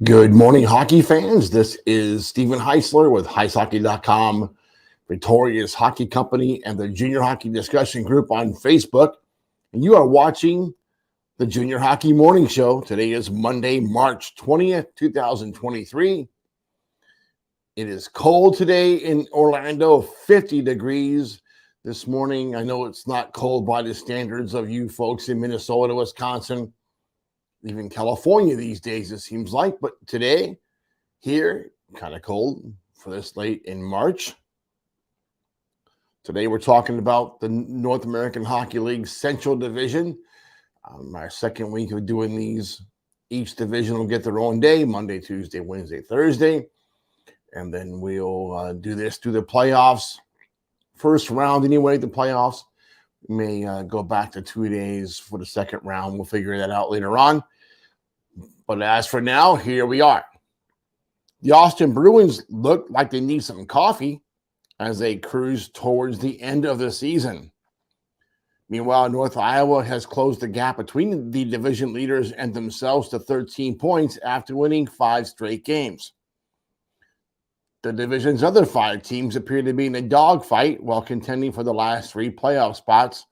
Good morning, hockey fans. This is Stephen Heisler with HeisHockey.com, Victoria's Hockey Company, and the Junior Hockey Discussion Group on Facebook. And you are watching the Junior Hockey Morning Show. Today is Monday, March 20th, 2023. It is cold today in Orlando, 50 degrees this morning. I know it's not cold by the standards of you folks in Minnesota, Wisconsin, even California these days, it seems like. But today, here, kind of cold for this late in March. Today, we're talking about the North American Hockey League Central Division. Our second week of doing these. Each division will get their own day, Monday, Tuesday, Wednesday, Thursday. And then we'll do this through the playoffs. First round, anyway, the playoffs. We may go back to 2 days for the second round. We'll figure that out later on. But as for now, here we are. The Austin Bruins look like they need some coffee as they cruise towards the end of the season. Meanwhile, North Iowa has closed the gap between the division leaders and themselves to 13 points after winning 5 straight games. The division's other 5 teams appear to be in a dogfight while contending for the last 3 playoff spots,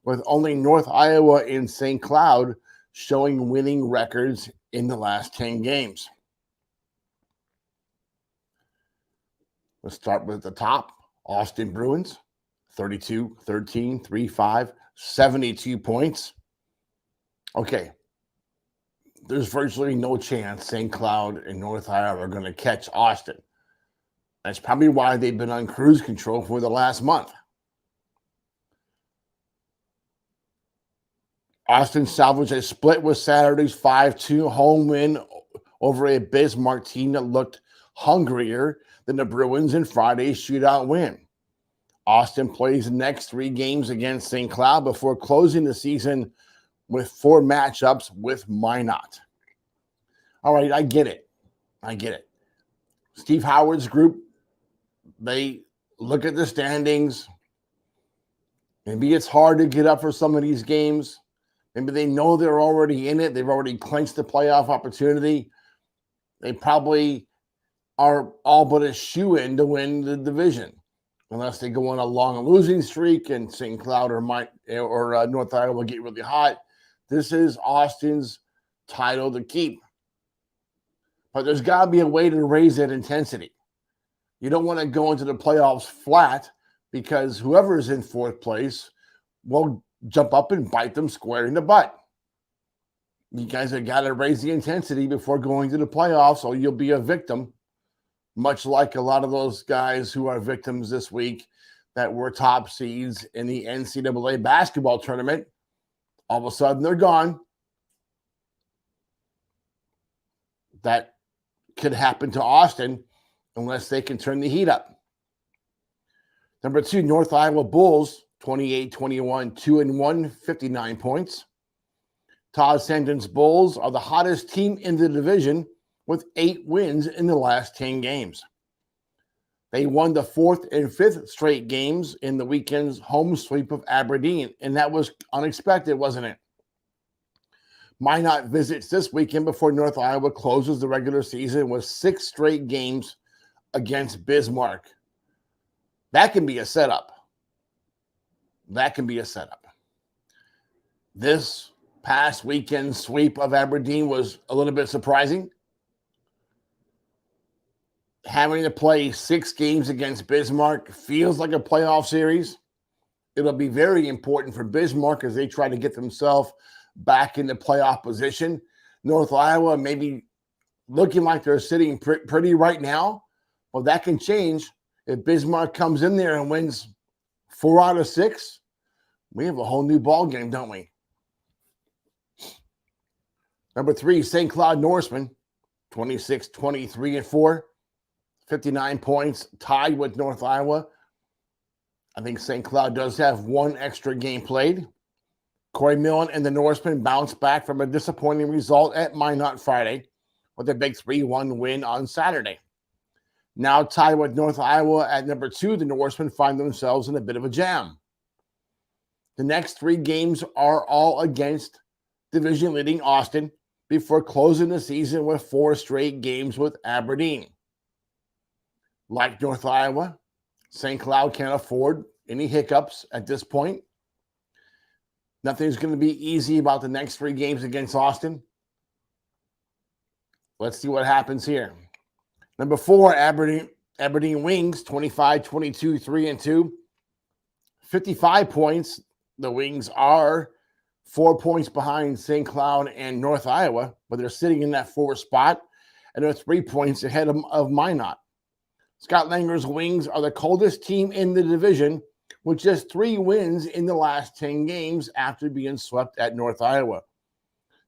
with only North Iowa and St. Cloud showing winning records in the last 10 games. Let's start with the top. Austin Bruins, 32, 13, 3, 5, 72 points. Okay. There's virtually no chance St. Cloud and North Iowa are going to catch Austin. That's probably why they've been on cruise control for the last month. Austin salvaged a split with Saturday's 5-2 home win over a Bismarck team that looked hungrier than the Bruins in Friday's shootout win. Austin plays the next 3 games against St. Cloud before closing the season with 4 matchups with Minot. All right, I get it. Steve Howard's group, they look at the standings. Maybe it's hard to get up for some of these games. Maybe they know they're already in it. They've already clinched the playoff opportunity. They probably are all but a shoe-in to win the division, unless they go on a long losing streak and St. Cloud or North Iowa will get really hot. This is Austin's title to keep. But there's got to be a way to raise that intensity. You don't want to go into the playoffs flat, because whoever is in 4th place will jump up and bite them square in the butt. You guys have got to raise the intensity before going to the playoffs, or you'll be a victim, much like a lot of those guys who are victims this week that were top seeds in the NCAA basketball tournament. All of a sudden, they're gone. That could happen to Austin unless they can turn the heat up. Number 2, North Iowa Bulls, 28-21, 2-1, 59 points. Todd Sandin's Bulls are the hottest team in the division with 8 wins in the last 10 games. They won the 4th and 5th straight games in the weekend's home sweep of Aberdeen, and that was unexpected, wasn't it? Minot visits this weekend before North Iowa closes the regular season with 6 straight games against Bismarck. That can be a setup. This past weekend sweep of Aberdeen was a little bit surprising. Having to play 6 games against Bismarck feels like a playoff series. It'll be very important for Bismarck as they try to get themselves back into playoff position. North Iowa maybe looking like they're sitting pretty right now. Well, that can change if Bismarck comes in there and wins 4 out of 6. We have a whole new ball game, don't we? Number 3, St. Cloud Norsemen, 26-23-4, 59 points, tied with North Iowa. I think St. Cloud does have 1 extra game played. Corey Millen and the Norsemen bounced back from a disappointing result at Minot Friday with a big 3-1 win on Saturday. Now tied with North Iowa at number 2, the Norsemen find themselves in a bit of a jam. The next 3 games are all against division-leading Austin, before closing the season with 4 straight games with Aberdeen. Like North Iowa, St. Cloud can't afford any hiccups at this point. Nothing's going to be easy about the next 3 games against Austin. Let's see what happens here. Number 4, Aberdeen Wings, 25-22, 3-2. 55 points. The Wings are 4 points behind St. Cloud and North Iowa, but they're sitting in that 4th spot, and they're 3 points ahead of Minot. Scott Langer's Wings are the coldest team in the division, with just 3 wins in the last 10 games after being swept at North Iowa.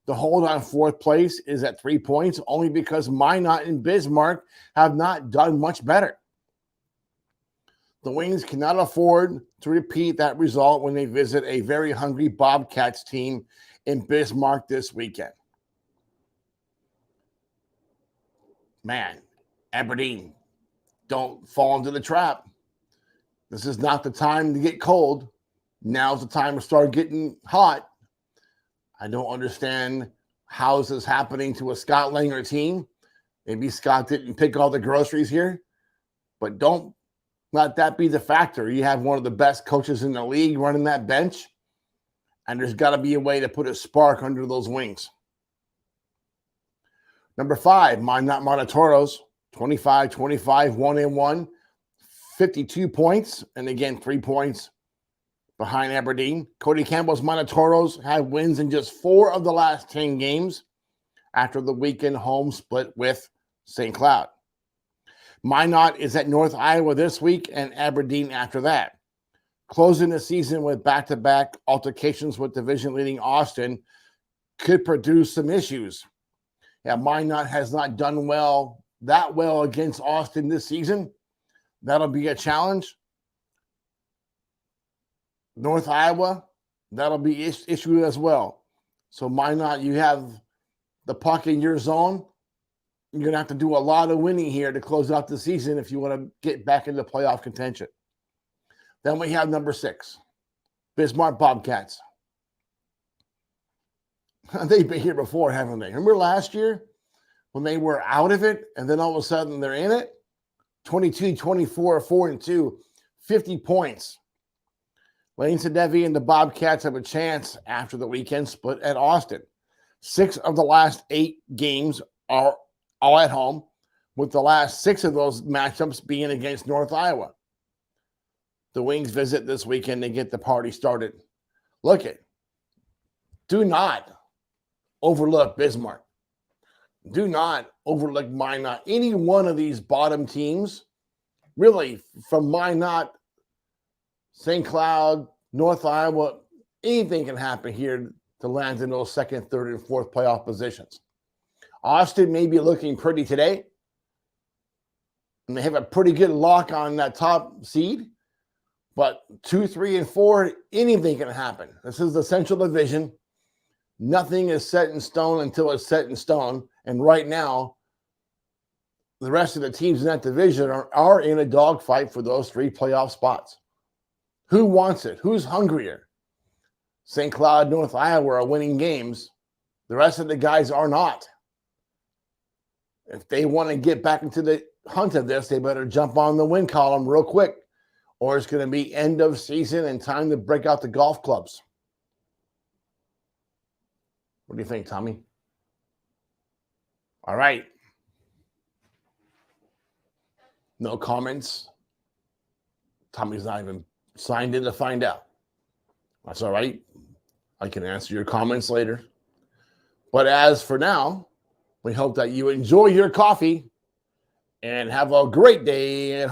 The hold on 4th place is at 3 points, only because Minot and Bismarck have not done much better. The Wings cannot afford to repeat that result when they visit a very hungry Bobcats team in Bismarck this weekend. Man, Aberdeen, don't fall into the trap. This is not the time to get cold. Now's the time to start getting hot. I don't understand how this is happening to a Scott Langer team. Maybe Scott didn't pick all the groceries here, but don't let that be the factor. You have one of the best coaches in the league running that bench, and there's got to be a way to put a spark under those Wings. Number 5, Minot Monotauros, 25-25, 1-1, 52 points, and again, 3 points behind Aberdeen. Cody Campbell's Monotauros have wins in just 4 of the last 10 games after the weekend home split with St. Cloud. Minot is at North Iowa this week and Aberdeen after that. Closing the season with back-to-back altercations with division-leading Austin could produce some issues. Yeah, Minot has not done that well against Austin this season. That'll be a challenge. North Iowa, that'll be issue as well. So Minot, you have the puck in your zone. You're going to have to do a lot of winning here to close out the season if you want to get back into playoff contention. Then we have number 6, Bismarck Bobcats. They've been here before, haven't they? Remember last year when they were out of it and then all of a sudden they're in it? 22-24, 4-2, 50 points. Lane Sadevi and the Bobcats have a chance after the weekend split at Austin. 6 of the last 8 games are all at home, with the last 6 of those matchups being against North Iowa. The Wings visit this weekend to get the party started. Do not overlook Bismarck. Do not overlook Minot. Any one of these bottom teams, really, from Minot, St. Cloud, North Iowa, anything can happen here to land in those 2nd, 3rd, and 4th playoff positions. Austin may be looking pretty today, and they have a pretty good lock on that top seed, but 2, 3, and 4, anything can happen. This is the Central Division. Nothing is set in stone until it's set in stone, and right now, the rest of the teams in that division are in a dogfight for those 3 playoff spots. Who wants it? Who's hungrier? St. Cloud, North Iowa are winning games. The rest of the guys are not. If they want to get back into the hunt of this, they better jump on the win column real quick, or it's going to be end of season and time to break out the golf clubs. What do you think, Tommy? All right. No comments. Tommy's not even signed in to find out. That's all right. I can answer your comments later. But as for now, we hope that you enjoy your coffee and have a great day at home.